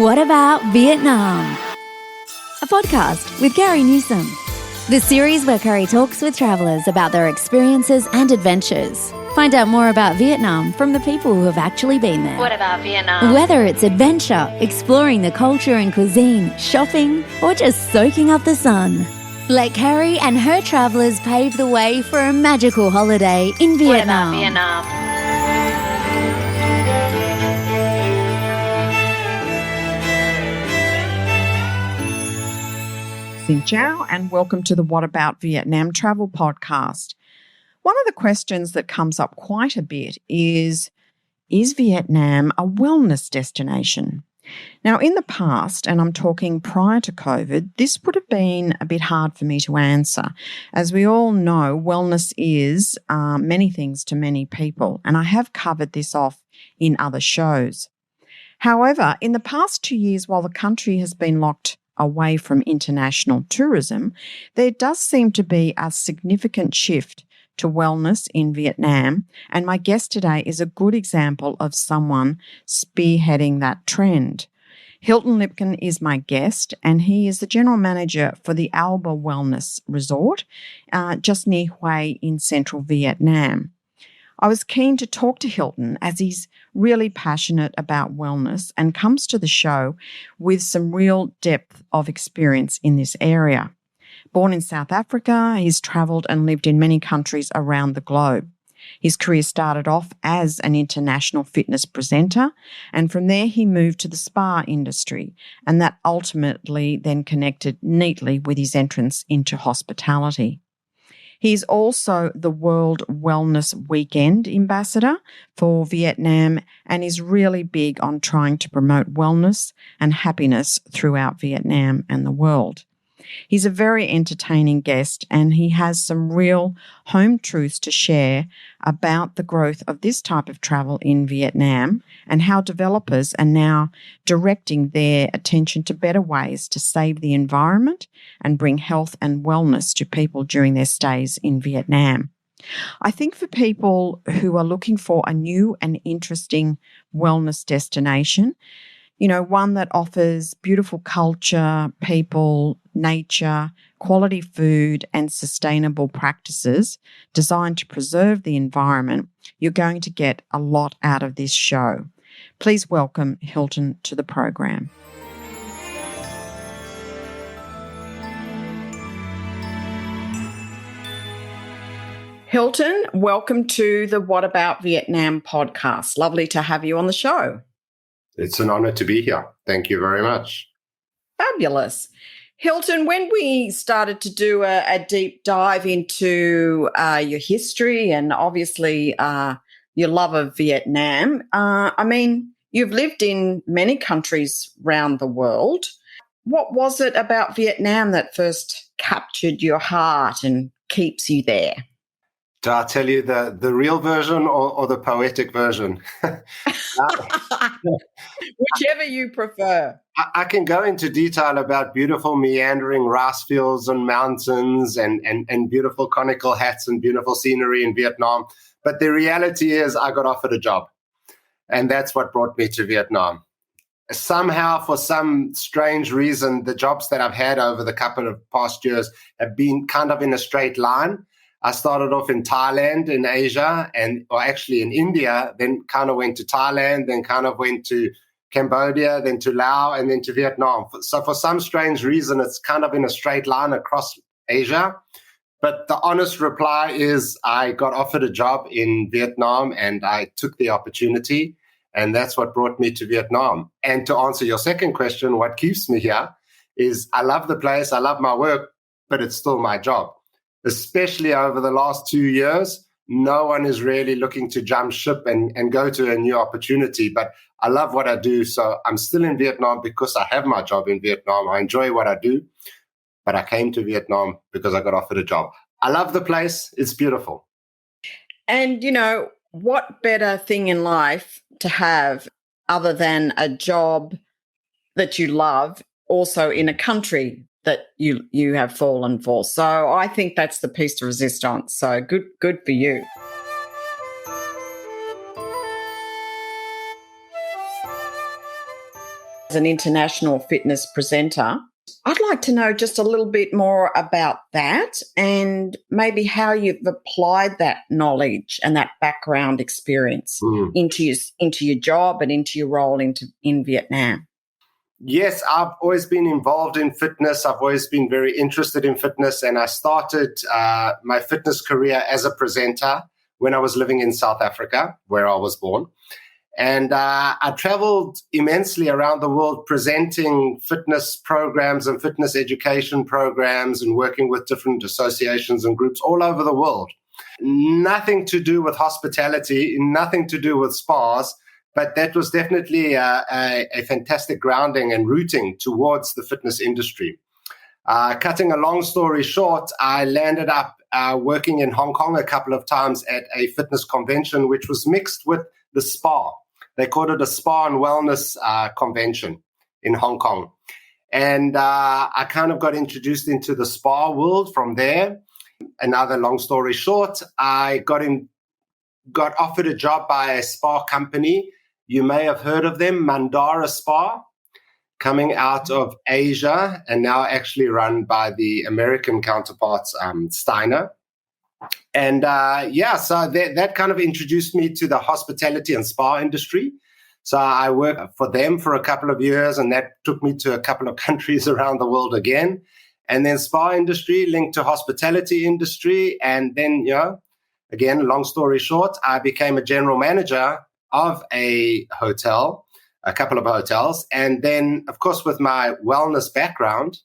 What About Vietnam? A podcast with Kerry Newsome. The series where Kerry talks with travellers about their experiences and adventures. Find out more about Vietnam from the people who have actually been there. What about Vietnam? Whether it's adventure, exploring the culture and cuisine, shopping, or just soaking up the sun. Let Kerry and her travellers pave the way for a magical holiday in Vietnam. What about Vietnam? Xin chào and welcome to the What About Vietnam travel podcast. One of the questions that comes up quite a bit is Vietnam a wellness destination? Now, in the past, and I'm talking prior to COVID, this would have been a bit hard for me to answer. As we all know, wellness is many things to many people, and I have covered this off in other shows. However, in the past 2 years, while the country has been locked away from international tourism, there does seem to be a significant shift to wellness in Vietnam, and my guest today is a good example of someone spearheading that trend. Hylton Lipkin is my guest, and he is the general manager for the Alba Wellness Resort, just near Hue in central Vietnam. I was keen to talk to Hylton as he's really passionate about wellness and comes to the show with some real depth of experience in this area. Born in South Africa, he's travelled and lived in many countries around the globe. His career started off as an international fitness presenter, and from there he moved to the spa industry, and that ultimately then connected neatly with his entrance into hospitality. He's also the World Wellness Weekend ambassador for Vietnam and is really big on trying to promote wellness and happiness throughout Vietnam and the world. He's a very entertaining guest, and he has some real home truths to share about the growth of this type of travel in Vietnam and how developers are now directing their attention to better ways to save the environment and bring health and wellness to people during their stays in Vietnam. I think for people who are looking for a new and interesting wellness destination, one that offers beautiful culture, people, nature, quality food, and sustainable practices designed to preserve the environment, you're going to get a lot out of this show. Please welcome Hylton to the program. Hylton, welcome to the What About Vietnam podcast. Lovely to have you on the show. It's an honor to be here. Thank you very much. Fabulous. Hylton, when we started to do a deep dive into your history and obviously your love of Vietnam, you've lived in many countries around the world. What was it about Vietnam that first captured your heart and keeps you there? Do I tell you the real version or the poetic version? Whichever you prefer. I can go into detail about beautiful meandering rice fields and mountains and beautiful conical hats and beautiful scenery in Vietnam. But the reality is I got offered a job, and that's what brought me to Vietnam. Somehow, for some strange reason, the jobs that I've had over the couple of past years have been kind of in a straight line. I started off in Thailand, in Asia, or actually in India, then kind of went to Thailand, then kind of went to Cambodia, then to Laos, and then to Vietnam. So for some strange reason, it's kind of in a straight line across Asia. But the honest reply is I got offered a job in Vietnam and I took the opportunity, and that's what brought me to Vietnam. And to answer your second question, what keeps me here is I love the place, I love my work, but it's still my job. Especially over the last 2 years, no one is really looking to jump ship and go to a new opportunity. But I love what I do. So I'm still in Vietnam because I have my job in Vietnam. I enjoy what I do. But I came to Vietnam because I got offered a job. I love the place. It's beautiful. And, what better thing in life to have other than a job that you love, also in a country that you have fallen for. So I think that's the piece de resistance. So good for you. an international fitness presenter. I'd like to know just a little bit more about that and maybe how you've applied that knowledge and that background experience into your job and into your role in Vietnam. Yes, I've always been involved in fitness. I've always been very interested in fitness, and I started my fitness career as a presenter when I was living in South Africa, where I was born. And I traveled immensely around the world presenting fitness programs and fitness education programs and working with different associations and groups all over the world. Nothing to do with hospitality, nothing to do with spas, but that was definitely a fantastic grounding and rooting towards the fitness industry. Cutting a long story short, I landed up working in Hong Kong a couple of times at a fitness convention, which was mixed with the spa. They called it a spa and wellness convention in Hong Kong. And I kind of got introduced into the spa world from there. Another long story short, I got offered a job by a spa company. You may have heard of them, Mandara Spa, coming out of Asia and now actually run by the American counterparts, Steiner. And so that kind of introduced me to the hospitality and spa industry. So I worked for them for a couple of years, and that took me to a couple of countries around the world again. And then spa industry linked to hospitality industry. And then, again, long story short, I became a general manager of a hotel, a couple of hotels. And then, of course, with my wellness background,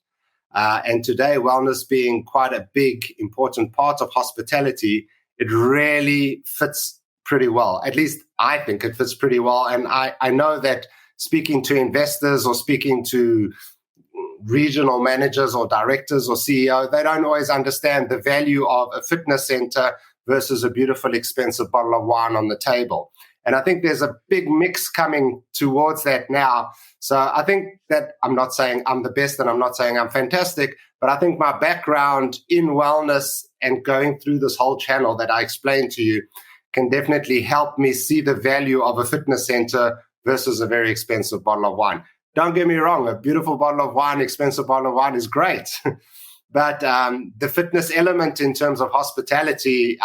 and today, wellness being quite a big, important part of hospitality, it really fits pretty well. At least I think it fits pretty well. And I know that speaking to investors or speaking to regional managers or directors or CEO, they don't always understand the value of a fitness center versus a beautiful, expensive bottle of wine on the table. And I think there's a big mix coming towards that now. So I think that I'm not saying I'm the best and I'm not saying I'm fantastic, but I think my background in wellness and going through this whole channel that I explained to you can definitely help me see the value of a fitness center versus a very expensive bottle of wine. Don't get me wrong, a beautiful bottle of wine, expensive bottle of wine is great. But the fitness element in terms of hospitality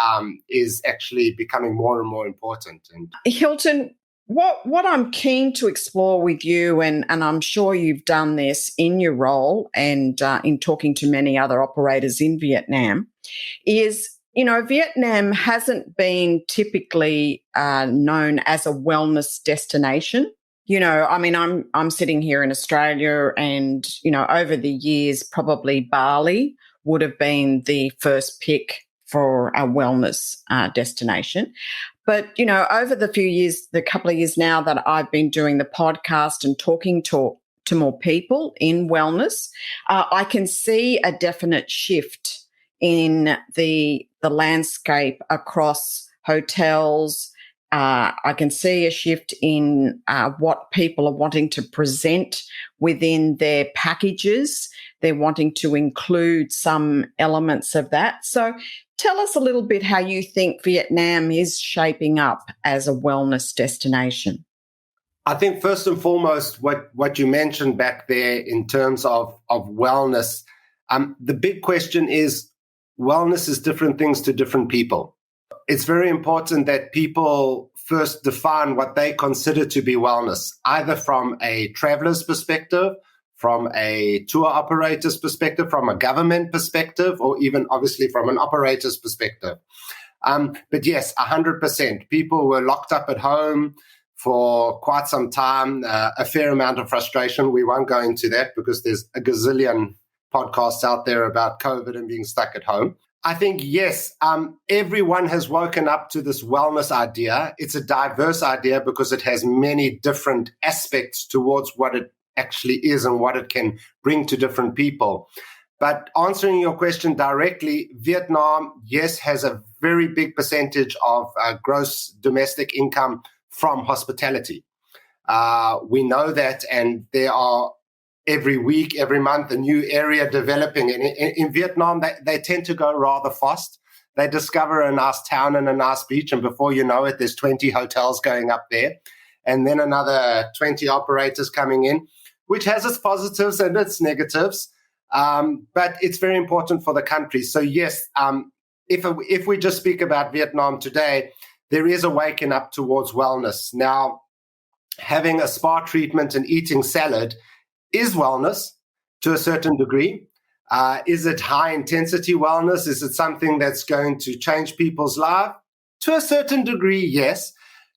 is actually becoming more and more important. And Hylton, what I'm keen to explore with you, and I'm sure you've done this in your role and in talking to many other operators in Vietnam, is, Vietnam hasn't been typically known as a wellness destination. I'm sitting here in Australia and, over the years, probably Bali would have been the first pick for a wellness destination. But, over the couple of years now that I've been doing the podcast and talking to more people in wellness, I can see a definite shift in the landscape across hotels. I can see a shift in what people are wanting to present within their packages. They're wanting to include some elements of that. So tell us a little bit how you think Vietnam is shaping up as a wellness destination. I think first and foremost, what you mentioned back there in terms of wellness, the big question is wellness is different things to different people. It's very important that people first define what they consider to be wellness, either from a traveler's perspective, from a tour operator's perspective, from a government perspective, or even obviously from an operator's perspective. But yes, 100%. People were locked up at home for quite some time, a fair amount of frustration. We won't go into that because there's a gazillion podcasts out there about COVID and being stuck at home. I think, yes, everyone has woken up to this wellness idea. It's a diverse idea because it has many different aspects towards what it actually is and what it can bring to different people. But answering your question directly, Vietnam, yes, has a very big percentage of gross domestic income from hospitality. We know that, and there are every week, every month, a new area developing. And in Vietnam, they tend to go rather fast. They discover a nice town and a nice beach, and before you know it, there's 20 hotels going up there, and then another 20 operators coming in. which has its positives and its negatives. But it's very important for the country. So yes, if we just speak about Vietnam today, there is a waking up towards wellness. Now, having a spa treatment and eating salad is wellness to a certain degree. Is it high-intensity wellness? Is it something that's going to change people's lives? To a certain degree, yes.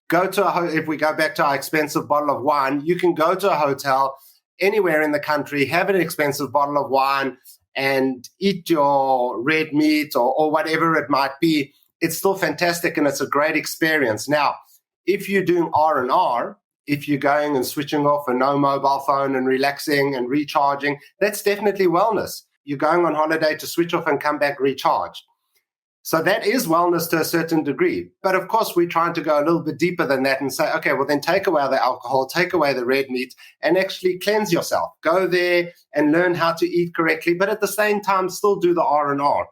If we go back to our expensive bottle of wine, you can go to a hotel anywhere in the country, have an expensive bottle of wine, and eat your red meat or whatever it might be. It's still fantastic, and it's a great experience. Now, if you're doing R&R, if you're going and switching off a no mobile phone and relaxing and recharging, that's definitely wellness. You're going on holiday to switch off and come back recharged. So that is wellness to a certain degree. But of course, we're trying to go a little bit deeper than that and say, okay, well, then take away the alcohol, take away the red meat, and actually cleanse yourself. Go there and learn how to eat correctly, but at the same time, still do the R&R.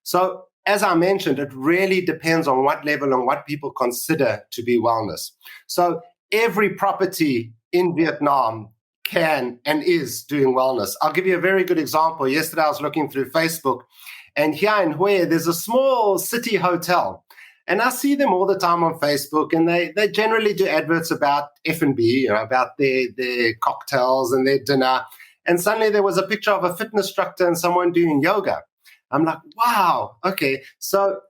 So as I mentioned, it really depends on what level and what people consider to be wellness. So every property in Vietnam can and is doing wellness. I'll give you a very good example. Yesterday, I was looking through Facebook, and here in Hue, there's a small city hotel. And I see them all the time on Facebook, and they generally do adverts about F&B, about their cocktails and their dinner. And suddenly there was a picture of a fitness instructor and someone doing yoga. I'm like, wow, okay. So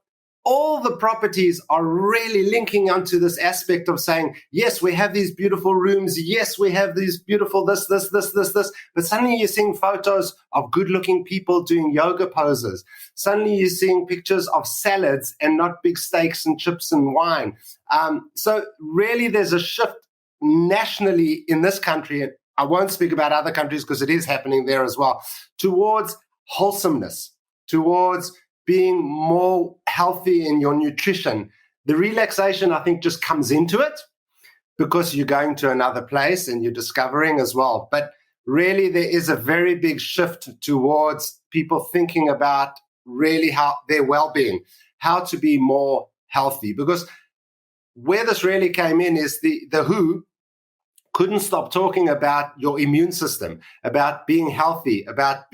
all the properties are really linking onto this aspect of saying, yes, we have these beautiful rooms. Yes, we have these beautiful this. But suddenly you're seeing photos of good-looking people doing yoga poses. Suddenly you're seeing pictures of salads and not big steaks and chips and wine. So really there's a shift nationally in this country, and I won't speak about other countries because it is happening there as well, towards wholesomeness, towards being more healthy in your nutrition. The relaxation, I think, just comes into it because you're going to another place and you're discovering as well. But really, there is a very big shift towards people thinking about really how their well-being, how to be more healthy. Because where this really came in is the WHO couldn't stop talking about your immune system, about being healthy, about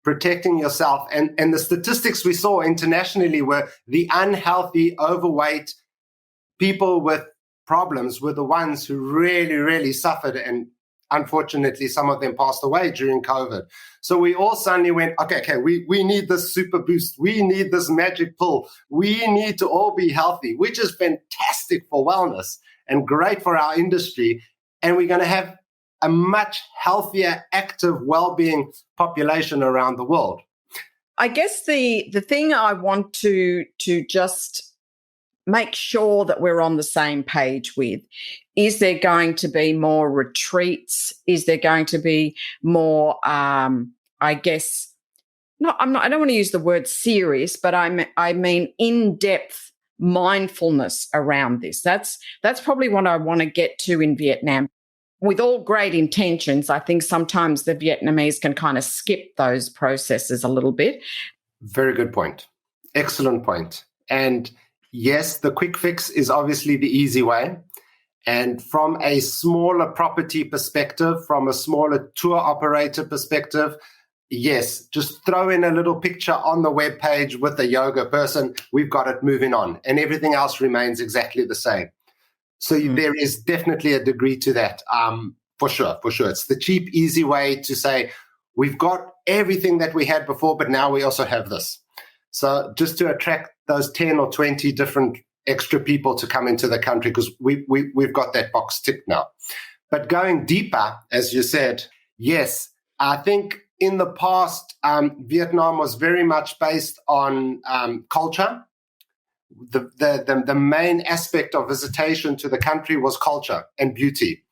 protecting yourself. And the statistics we saw internationally were the unhealthy, overweight people with problems were the ones who really, really suffered. And unfortunately, some of them passed away during COVID. So we all suddenly went, okay, we need this super boost. We need this magic pill. We need to all be healthy, which is fantastic for wellness and great for our industry. And we're going to have a much healthier, active, well-being population around the world. I guess the thing I want to just make sure that we're on the same page with, is there going to be more retreats? Is there going to be more, I don't want to use the word serious, but I mean in-depth mindfulness around this. That's probably what I want to get to in Vietnam. With all great intentions, I think sometimes the Vietnamese can kind of skip those processes a little bit. Very good point. Excellent point. And yes, the quick fix is obviously the easy way. And from a smaller property perspective, from a smaller tour operator perspective, yes, just throw in a little picture on the webpage with a yoga person. We've got it moving on, and everything else remains exactly the same. So there is definitely a degree to that, for sure. It's the cheap, easy way to say, we've got everything that we had before, but now we also have this. So just to attract those 10 or 20 different extra people to come into the country, because we've got that box ticked now. But going deeper, as you said, yes, I think in the past, Vietnam was very much based on culture. The main aspect of visitation to the country was culture and beauty.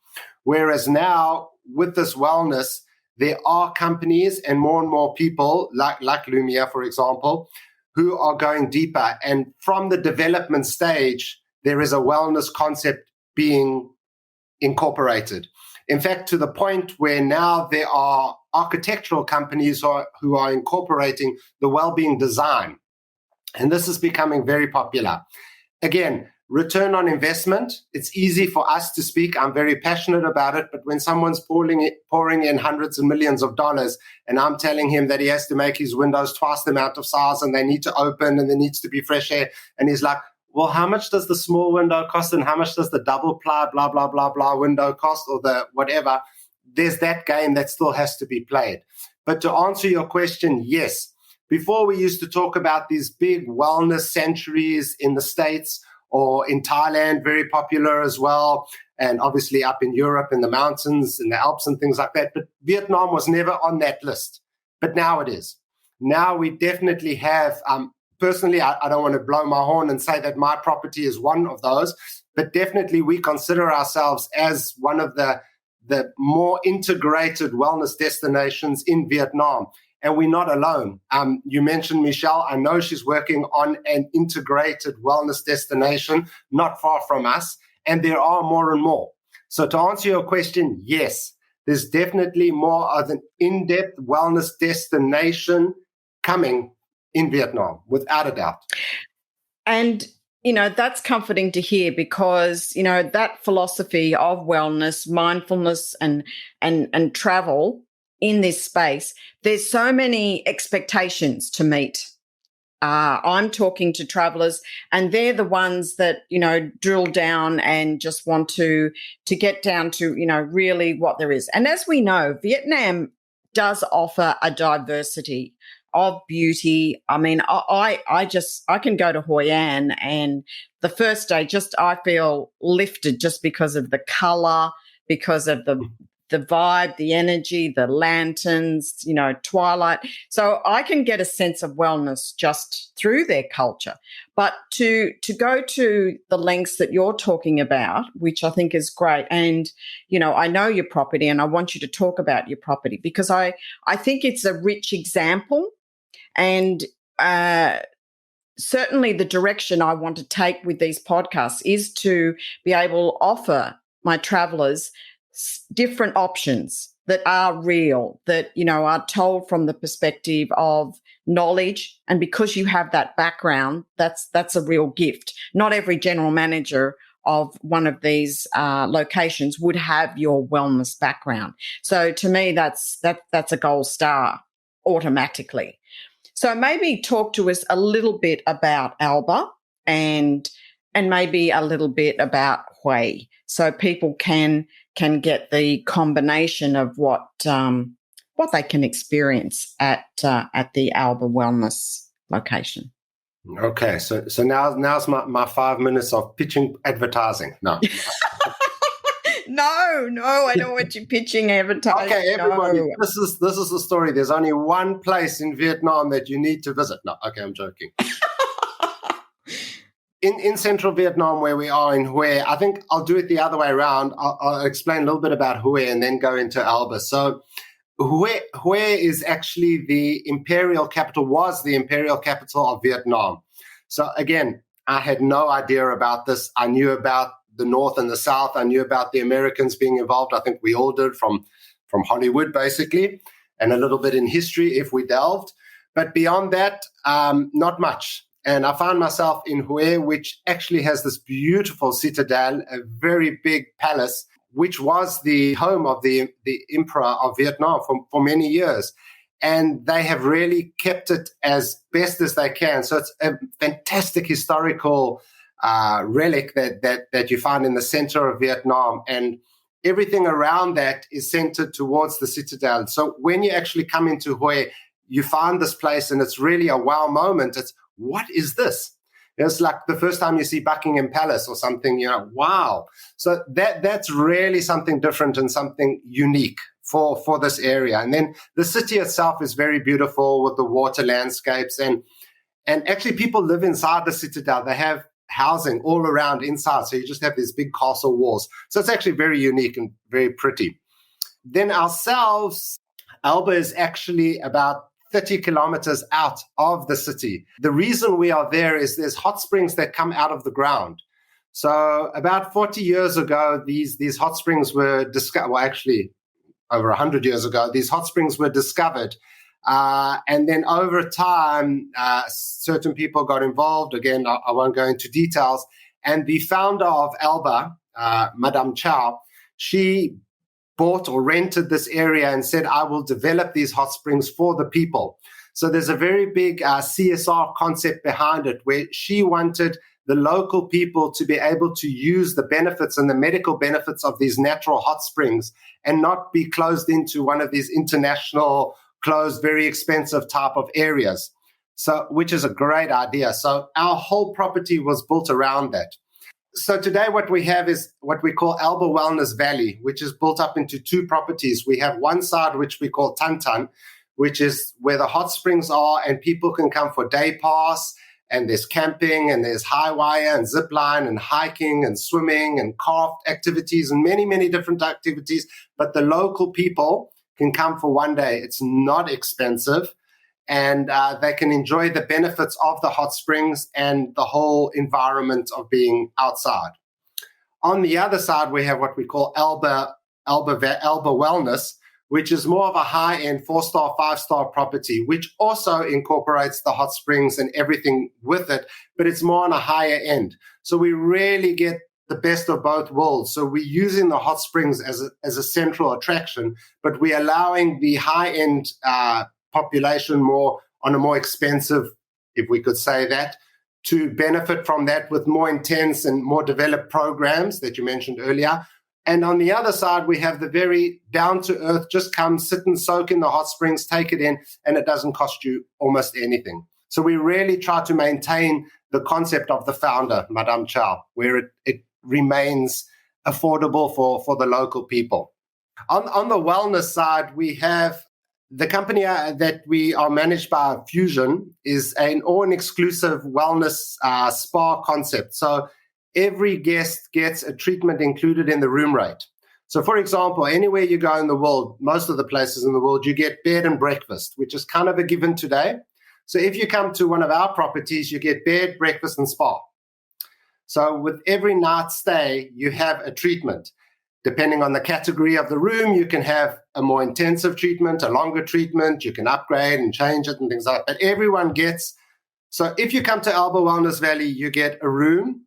Whereas now, with this wellness, there are companies and more people, like Lumia, for example, who are going deeper. And from the development stage, there is a wellness concept being incorporated. In fact, to the point where now there are architectural companies who are incorporating the well-being design. And this is becoming very popular. Again, return on investment. It's easy for us to speak. I'm very passionate about it. But when someone's pouring in hundreds of millions of dollars and I'm telling him that he has to make his windows twice the amount of size and they need to open and there needs to be fresh air, and he's like, well, how much does the small window cost and how much does the double ply, blah, blah, blah, blah window cost, or the whatever? There's that game that still has to be played. But to answer your question, yes. Before we used to talk about these big wellness sanctuaries in the States or in Thailand, very popular as well, and obviously up in Europe in the mountains, in the Alps and things like that. But Vietnam was never on that list. But now it is. Now we definitely have, personally, I don't want to blow my horn and say that my property is one of those, but definitely we consider ourselves as one of the more integrated wellness destinations in Vietnam. And we're not alone. You mentioned Michelle. I know she's working on an integrated wellness destination not far from us, and there are more and more. So to answer your question, yes, there's definitely more of an in-depth wellness destination coming in Vietnam, without a doubt. And that's comforting to hear because, that philosophy of wellness, mindfulness and travel in this space, there's so many expectations to meet. I'm talking to travelers and they're the ones that, drill down and just want to get down to, really what there is. And as we know, Vietnam does offer a diversity of beauty. I mean, I can go to Hoi An and the first day I feel lifted just because of the color, because of the vibe, the energy, the lanterns, twilight. So I can get a sense of wellness just through their culture. But to go to the lengths that you're talking about, which I think is great, and, I know your property and I want you to talk about your property because I think it's a rich example. And certainly the direction I want to take with these podcasts is to be able to offer my travelers different options that are real, that, are told from the perspective of knowledge. And because you have that background, that's a real gift. Not every general manager of one of these locations would have your wellness background. So to me, that's a gold star automatically. So maybe talk to us a little bit about Alba and maybe a little bit about Hue, so people can get the combination of what they can experience at the Alba Wellness location. Okay, so now's my 5 minutes of pitching advertising. No. No, I don't want you pitching advertising. Okay, everybody, no. this is the story. There's only one place in Vietnam that you need to visit. No, okay, I'm joking. In central Vietnam, where we are in Hue, I think I'll do it the other way around. I'll explain a little bit about Hue and then go into Alba. So Hue is actually the imperial capital, was the imperial capital of Vietnam. So again, I had no idea about this. I knew about the North and the South. I knew about the Americans being involved. I think we all did from Hollywood, basically, and a little bit in history if we delved. But beyond that, not much. And I found myself in Hue, which actually has this beautiful citadel, a very big palace, which was the home of the Emperor of Vietnam for many years. And they have really kept it as best as they can. So it's a fantastic historical relic that you find in the center of Vietnam. And everything around that is centered towards the citadel. So when you actually come into Hue, you find this place and it's really a wow moment. It's, what is this? It's like the first time you see Buckingham Palace or something, wow. So that's really something different and something unique for this area. And then the city itself is very beautiful with the water landscapes. And actually people live inside the citadel. They have housing all around inside. So you just have these big castle walls. So it's actually very unique and very pretty. Then ourselves, Alba is actually about 30 kilometers out of the city. The reason we are there is there's hot springs that come out of the ground. So about 40 years ago, these hot springs were discovered, well, actually over 100 years ago, these hot springs were discovered. And then over time, certain people got involved. Again, I won't go into details. And the founder of Alba, Madame Chow, she bought or rented this area and said, I will develop these hot springs for the people. So there's a very big CSR concept behind it, where she wanted the local people to be able to use the benefits and the medical benefits of these natural hot springs and not be closed into one of these international, closed, very expensive type of areas. So, which is a great idea. So our whole property was built around that. So today what we have is what we call Alba Wellness Valley, which is built up into two properties. We have one side which we call Tantan, which is where the hot springs are, and people can come for day pass, and there's camping, and there's high wire and zip line and hiking and swimming and craft activities and many, many different activities. But the local people can come for one day. It's not expensive, and they can enjoy the benefits of the hot springs and the whole environment of being outside. On the other side, we have what we call Alba Wellness, which is more of a high-end 4-star, 5-star property, which also incorporates the hot springs and everything with it, but it's more on a higher end. So we really get the best of both worlds. So we're using the hot springs as a central attraction, but we're allowing the high-end population more on a more expensive, if we could say that, to benefit from that with more intense and more developed programs that you mentioned earlier. And on the other side, we have the very down-to-earth, just come, sit and soak in the hot springs, take it in, and it doesn't cost you almost anything. So we really try to maintain the concept of the founder, Madame Chow, where it remains affordable for the local people. On the wellness side, we have the company that we are managed by, Fusion, is an all-exclusive wellness spa concept. So every guest gets a treatment included in the room rate. So, for example, anywhere you go in the world, most of the places in the world, you get bed and breakfast, which is kind of a given today. So if you come to one of our properties, you get bed, breakfast, and spa. So with every night stay, you have a treatment. Depending on the category of the room, you can have a more intensive treatment, a longer treatment. You can upgrade and change it and things like that. But everyone gets. So if you come to Alba Wellness Valley, you get a room,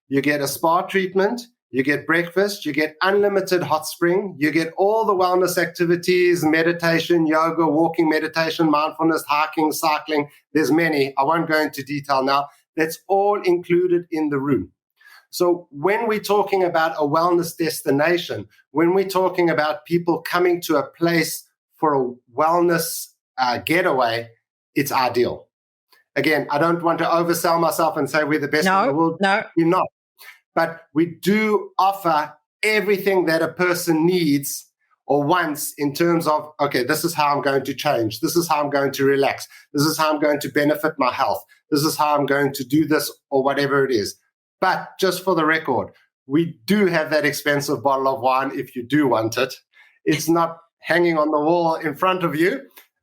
you get a spa treatment, you get breakfast, you get unlimited hot spring, you get all the wellness activities, meditation, yoga, walking meditation, mindfulness, hiking, cycling. There's many. I won't go into detail now. That's all included in the room. So when we're talking about a wellness destination, when we're talking about people coming to a place for a wellness getaway, it's ideal. Again, I don't want to oversell myself and say we're the best in the world. No, we're not. But we do offer everything that a person needs or wants in terms of, okay, this is how I'm going to change. This is how I'm going to relax. This is how I'm going to benefit my health. This is how I'm going to do this or whatever it is. But just for the record, we do have that expensive bottle of wine if you do want it. It's not hanging on the wall in front of you,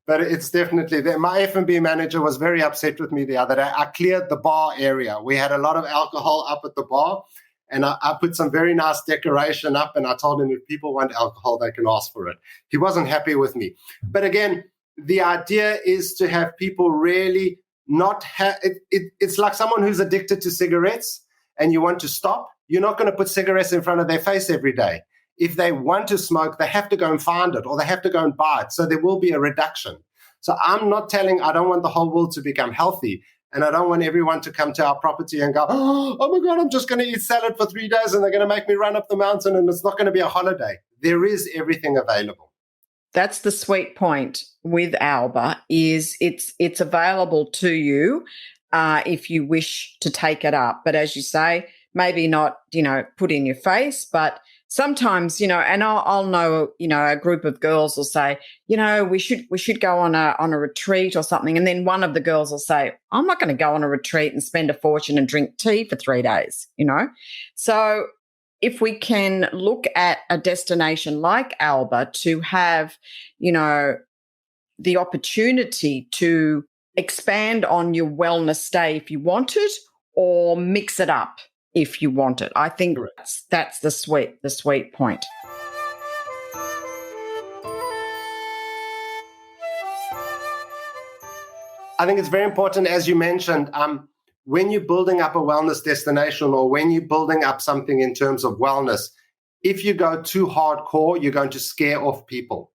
but it's definitely there. My F&B manager was very upset with me the other day. I cleared the bar area. We had a lot of alcohol up at the bar, and I put some very nice decoration up, and I told him if people want alcohol, they can ask for it. He wasn't happy with me. But again, the idea is to have people really not have it's like someone who's addicted to cigarettes and you want to stop. You're not going to put cigarettes in front of their face every day. If they want to smoke, they have to go and find it or they have to go and buy it. So there will be a reduction. So I'm not I don't want the whole world to become healthy. And I don't want everyone to come to our property and go, oh my God, I'm just going to eat salad for 3 days and they're going to make me run up the mountain and it's not going to be a holiday. There is everything available. That's the sweet point with Alba is it's available to you if you wish to take it up. But as you say, maybe not, put in your face, but sometimes, and I'll know, a group of girls will say, we should go on a retreat or something. And then one of the girls will say, I'm not going to go on a retreat and spend a fortune and drink tea for 3 days, So if we can look at a destination like Alba to have, the opportunity to expand on your wellness stay if you want it or mix it up if you want it. I think that's the sweet point. I think it's very important, as you mentioned, when you're building up a wellness destination or when you're building up something in terms of wellness, if you go too hardcore, you're going to scare off people.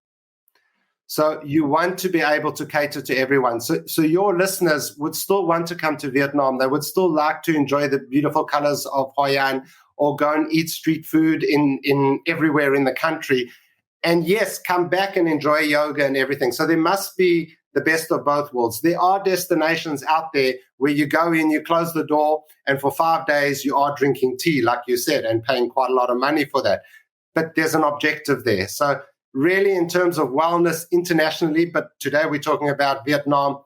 So you want to be able to cater to everyone. So your listeners would still want to come to Vietnam. They would still like to enjoy the beautiful colors of Hoi An or go and eat street food in everywhere in the country. And yes, come back and enjoy yoga and everything. So there must be the best of both worlds. There are destinations out there where you go in, you close the door, and for 5 days you are drinking tea, like you said, and paying quite a lot of money for that. But there's an objective there. So really, in terms of wellness internationally, but today we're talking about Vietnam,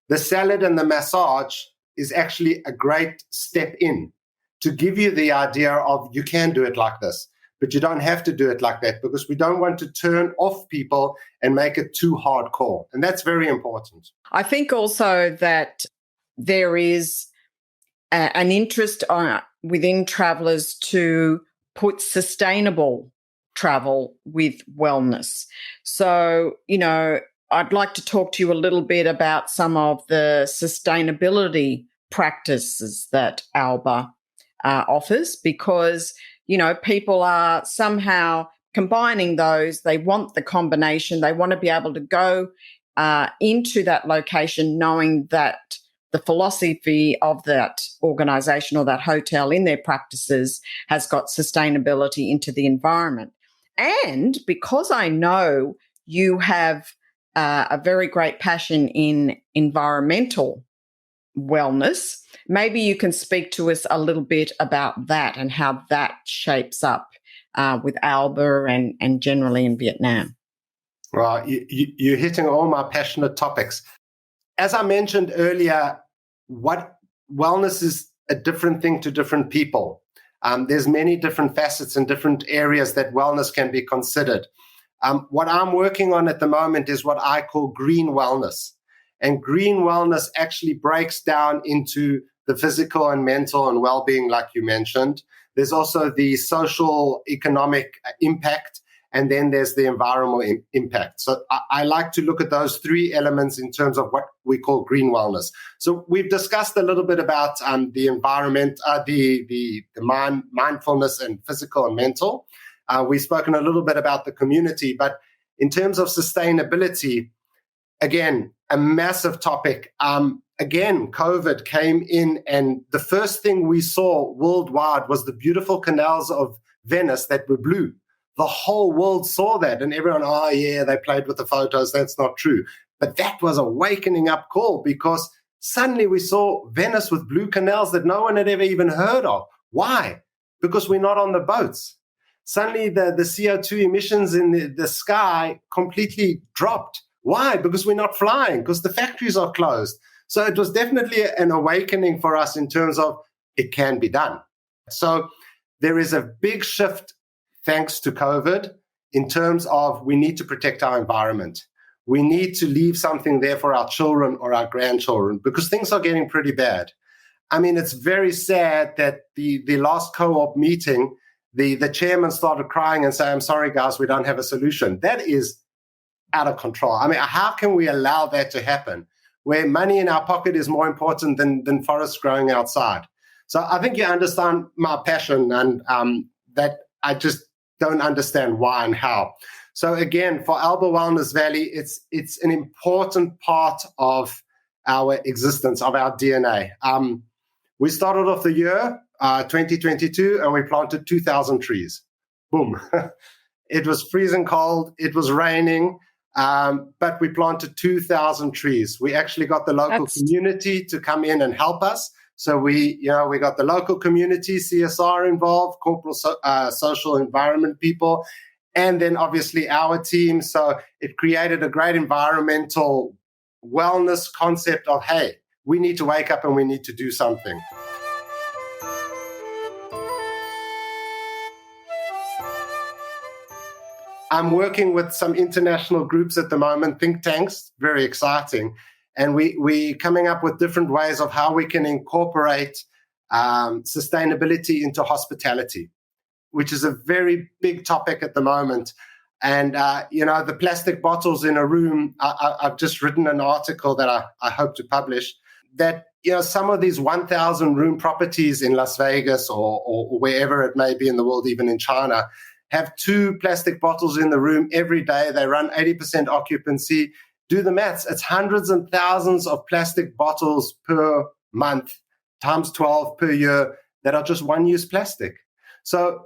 the salad and the massage is actually a great step in to give you the idea of you can do it like this, but you don't have to do it like that because we don't want to turn off people and make it too hardcore. And that's very important. I think also that there is an interest within travellers to put sustainable travel with wellness. So, I'd like to talk to you a little bit about some of the sustainability practices that Alba offers because, people are somehow combining those. They want the combination. They want to be able to go into that location knowing that the philosophy of that organisation or that hotel in their practices has got sustainability into the environment. And because I know you have a very great passion in environmental wellness, maybe you can speak to us a little bit about that and how that shapes up with Alba and generally in Vietnam. Right. You're hitting all my passionate topics. As I mentioned earlier, what wellness is a different thing to different people. There's many different facets and different areas that wellness can be considered. What I'm working on at the moment is what I call green wellness. And green wellness actually breaks down into the physical and mental and well-being, like you mentioned. There's also the social, economic impact, and then there's the environmental impact. So I like to look at those three elements in terms of what we call green wellness. So we've discussed a little bit about the environment, the mindfulness and physical and mental. We've spoken a little bit about the community, but in terms of sustainability, again, a massive topic. Again, COVID came in, and the first thing we saw worldwide was the beautiful canals of Venice that were blue. The whole world saw that, and everyone, oh yeah, they played with the photos. That's not true. But that was a wakening up call because suddenly we saw Venice with blue canals that no one had ever even heard of. Why? Because we're not on the boats. Suddenly the CO2 emissions in the sky completely dropped. Why? Because we're not flying, because the factories are closed. So it was definitely an awakening for us in terms of it can be done. So there is a big shift thanks to COVID in terms of we need to protect our environment. We need to leave something there for our children or our grandchildren because things are getting pretty bad. I mean, it's very sad that the last co-op meeting, the chairman started crying and saying, I'm sorry, guys, we don't have a solution. That is out of control. I mean, how can we allow that to happen where money in our pocket is more important than forests growing outside? So I think you understand my passion and that I just don't understand why and how. So again, for Alba Wellness Valley, it's an important part of our existence, of our DNA. We started off the year 2022 and we planted 2,000 trees. Boom. It was freezing cold. It was raining. But we planted 2,000 trees. We actually got the local community to come in and help us. So we got the local community, CSR involved, corporate social environment people, and then obviously our team. So it created a great environmental wellness concept of, hey, we need to wake up and we need to do something. I'm working with some international groups at the moment, think tanks, very exciting. And we're coming up with different ways of how we can incorporate sustainability into hospitality, which is a very big topic at the moment. And, the plastic bottles in a room, I've just written an article that I hope to publish that, some of these 1,000 room properties in Las Vegas or wherever it may be in the world, even in China, have 2 plastic bottles in the room every day. They run 80% occupancy. Do the maths. It's hundreds and thousands of plastic bottles per month times 12 per year that are just one-use plastic. So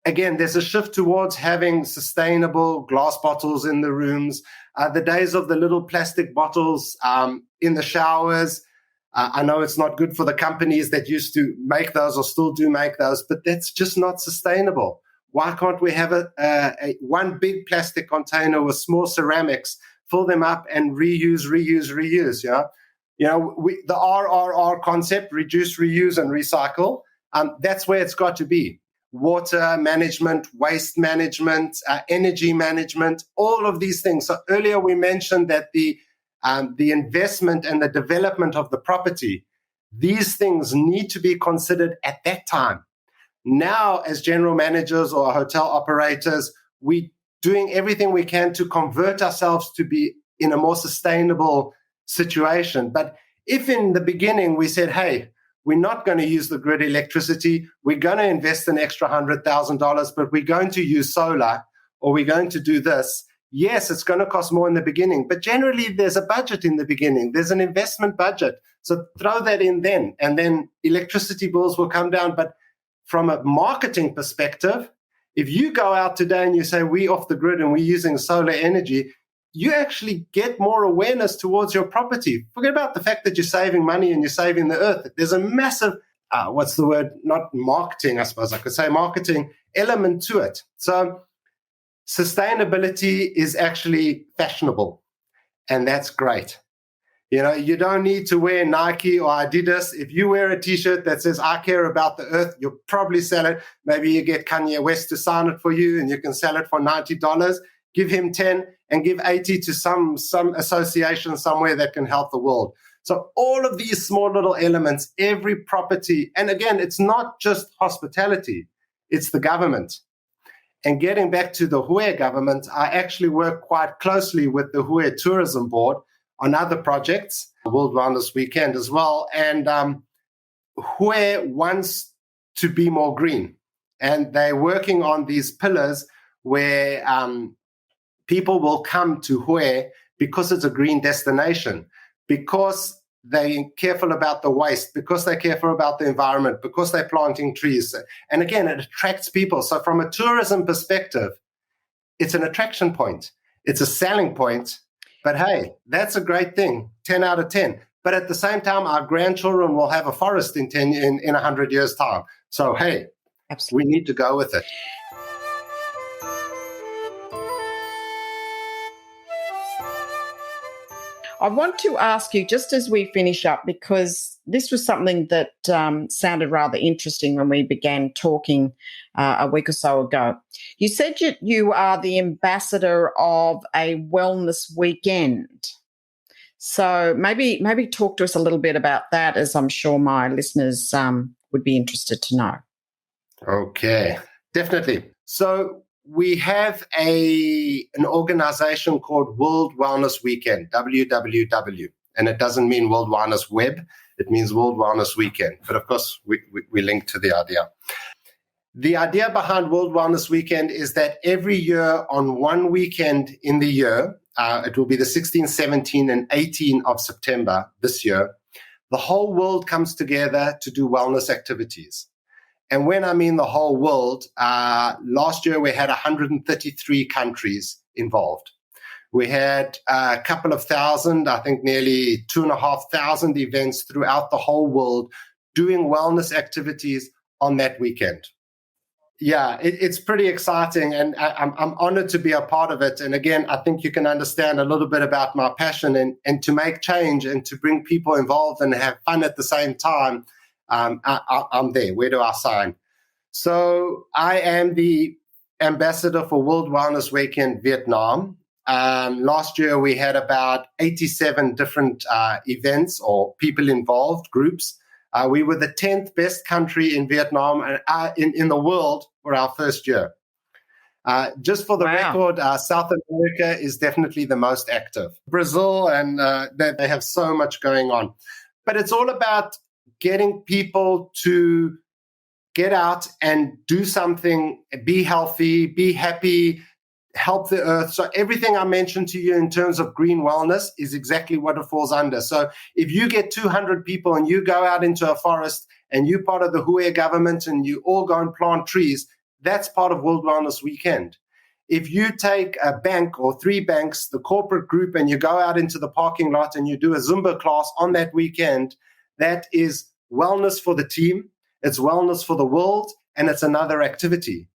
again, there's a shift towards having sustainable glass bottles in the rooms. The days of the little plastic bottles in the showers, I know it's not good for the companies that used to make those or still do make those, but that's just not sustainable. Why can't we have a one big plastic container with small ceramics, fill them up and reuse? The RRR concept, reduce, reuse, and recycle, that's where it's got to be. Water management, waste management, energy management, all of these things. So earlier we mentioned that the investment and the development of the property, these things need to be considered at that time. Now, as general managers or hotel operators, we're doing everything we can to convert ourselves to be in a more sustainable situation. But if in the beginning we said, hey, we're not going to use the grid electricity, we're going to invest an extra $100,000, but we're going to use solar, or we're going to do this, yes, it's going to cost more in the beginning, but generally there's a budget in the beginning. There's an investment budget. So throw that in then, and then electricity bills will come down. But from a marketing perspective, if you go out today and you say, we're off the grid and we're using solar energy, you actually get more awareness towards your property. Forget about the fact that you're saving money and you're saving the earth. There's a massive, not marketing, I suppose I could say marketing element to it. So sustainability is actually fashionable, and that's great. You don't need to wear Nike or Adidas. If you wear a T-shirt that says, I care about the earth, you'll probably sell it. Maybe you get Kanye West to sign it for you and you can sell it for $90. Give him 10 and give 80 to some association somewhere that can help the world. So all of these small little elements, every property, and again, it's not just hospitality, it's the government. And getting back to the Hue government, I actually work quite closely with the Hue Tourism Board on other projects, World Wellness Weekend as well. And Hue wants to be more green. And they're working on these pillars where people will come to Hue because it's a green destination, because they're careful about the waste, because they're careful about the environment, because they're planting trees. And again, it attracts people. So from a tourism perspective, it's an attraction point. It's a selling point. But hey, that's a great thing, 10 out of 10. But at the same time, our grandchildren will have a forest in 100 years' time. So hey, absolutely, we need to go with it. I want to ask you, just as we finish up, because this was something that sounded rather interesting when we began talking a week or so ago. You said you are the ambassador of a wellness weekend. So maybe talk to us a little bit about that, as I'm sure my listeners would be interested to know. Okay, definitely. So we have an organization called World Wellness Weekend, WWW, and it doesn't mean World Wellness Web, it means World Wellness Weekend. But of course, we link to the idea. The idea behind World Wellness Weekend is that every year on one weekend in the year, it will be the 16, 17, and 18 of September this year, the whole world comes together to do wellness activities. And when I mean the whole world, last year we had 133 countries involved. We had a couple of thousand, I think nearly 2,500 events throughout the whole world doing wellness activities on that weekend. Yeah, it's pretty exciting, and I'm honored to be a part of it. And again, I think you can understand a little bit about my passion and to make change and to bring people involved and have fun at the same time. I'm there. Where do I sign? So I am the ambassador for World Wellness Weekend Vietnam. Last year we had about 87 different events or people involved, groups. We were the 10th best country in Vietnam in the world for our first year. Just for the record, South America is definitely the most active. Brazil, and they have so much going on. But it's all about getting people to get out and do something, be healthy, be happy, help the earth. So everything I mentioned to you in terms of green wellness is exactly what it falls under. So if you get 200 people and you go out into a forest and you're part of the Hue government and you all go and plant trees, that's part of World Wellness Weekend. If you take a bank or 3 banks, the corporate group, and you go out into the parking lot and you do a Zumba class on that weekend, that is wellness for the team, it's wellness for the world, and it's another activity.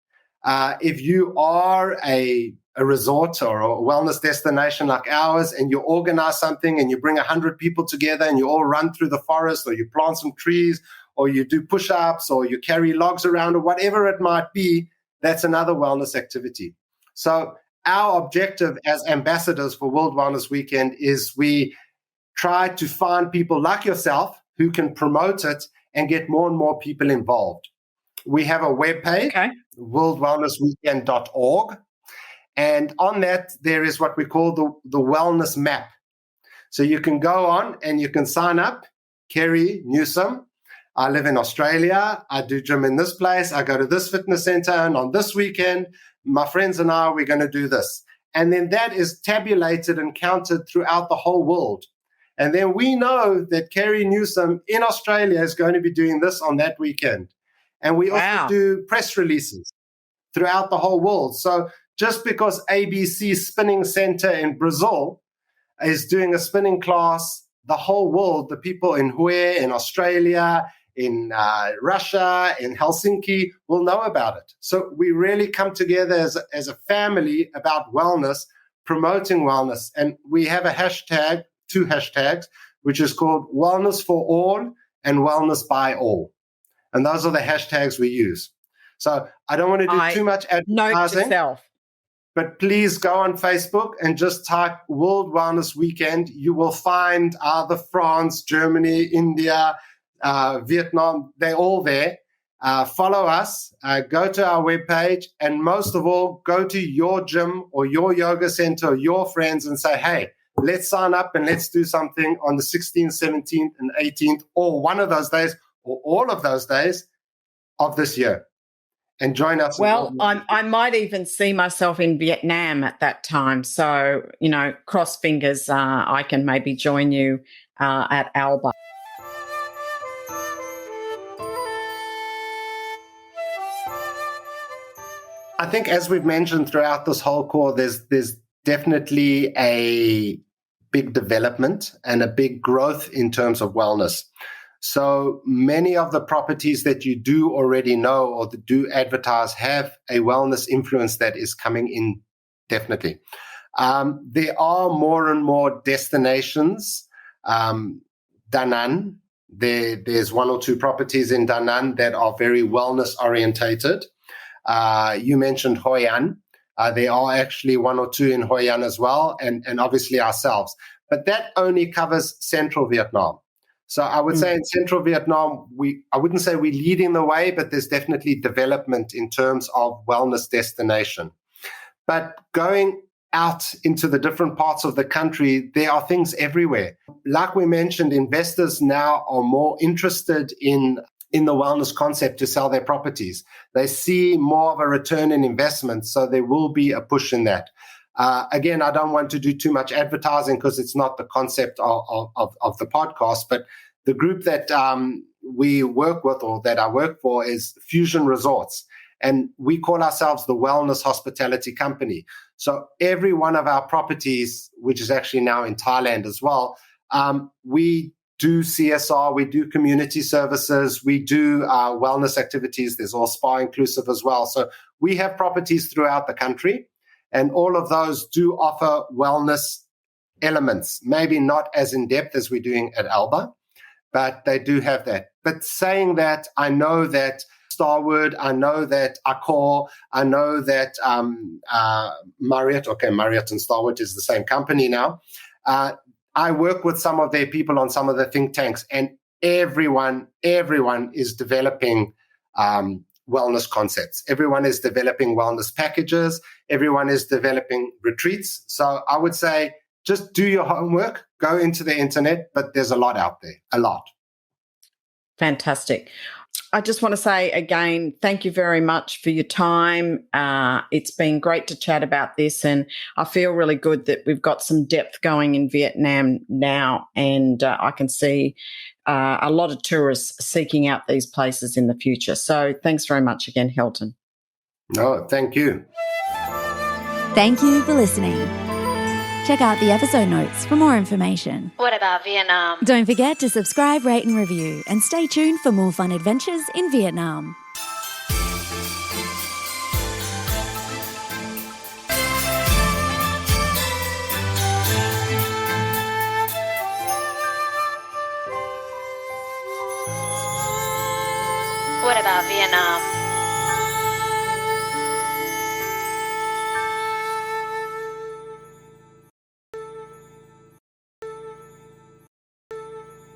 If you are a resort or a wellness destination like ours and you organize something and you bring 100 people together and you all run through the forest, or you plant some trees, or you do push-ups, or you carry logs around, or whatever it might be, that's another wellness activity. So our objective as ambassadors for World Wellness Weekend is we try to find people like yourself who can promote it and get more and more people involved. We have a webpage, worldwellnessweekend.org. And on that, there is what we call the wellness map. So you can go on and you can sign up. Kerry Newsome. I live in Australia. I do gym in this place. I go to this fitness center. And on this weekend, my friends and I, we're going to do this. And then that is tabulated and counted throughout the whole world. And then we know that Kerry Newsome in Australia is going to be doing this on that weekend. And we also do press releases throughout the whole world. So just because ABC Spinning Center in Brazil is doing a spinning class, the whole world, the people in Hue, in Australia, in Russia, in Helsinki, will know about it. So we really come together as a family about wellness, promoting wellness. And we have a hashtag, 2 hashtags, which is called Wellness for All and Wellness by All. And those are the hashtags we use. So I don't want to do too much advertising, but please go on Facebook and just type World Wellness Weekend. You will find either France, Germany, India, Vietnam. They're all there. Follow us, go to our webpage, and most of all, go to your gym or your yoga center or your friends and say, hey, let's sign up and let's do something on the 16th, 17th, and 18th, or one of those days, or all of those days of this year, and join us. Well, I might even see myself in Vietnam at that time. So, cross fingers, I can maybe join you at Alba. I think, as we've mentioned throughout this whole call, there's definitely a big development and a big growth in terms of wellness. So many of the properties that you do already know or that do advertise have a wellness influence that is coming in, definitely. There are more and more destinations. Da Nang, there's 1 or 2 properties in Da Nang that are very wellness orientated. You mentioned Hoi An. There are actually 1 or 2 in Hoi An as well, and obviously ourselves. But that only covers central Vietnam. So I would say in central Vietnam, I wouldn't say we're leading the way, but there's definitely development in terms of wellness destination. But going out into the different parts of the country, there are things everywhere. Like we mentioned, investors now are more interested in the wellness concept to sell their properties. They see more of a return in investment, so there will be a push in that. Again, I don't want to do too much advertising because it's not the concept of the podcast, but the group that we work with, or that I work for, is Fusion Resorts. And we call ourselves the Wellness Hospitality Company. So every one of our properties, which is actually now in Thailand as well, we do CSR, we do community services, we do wellness activities. There's all spa inclusive as well. So we have properties throughout the country, and all of those do offer wellness elements, maybe not as in-depth as we're doing at Alba, but they do have that. But saying that, I know that Starwood, I know that Accor, I know that Marriott, Marriott and Starwood is the same company now. I work with some of their people on some of the think tanks, and everyone is developing wellness concepts. Everyone is developing wellness packages. Everyone is developing retreats. So I would say just do your homework, go into the internet, but there's a lot out there, a lot. Fantastic. I just want to say again, thank you very much for your time. It's been great to chat about this, and I feel really good that we've got some depth going in Vietnam now, and I can see a lot of tourists seeking out these places in the future. So thanks very much again, Hylton. No, thank you. Thank you for listening. Check out the episode notes for more information. What about Vietnam? Don't forget to subscribe, rate and review, and stay tuned for more fun adventures in Vietnam. What about Vietnam?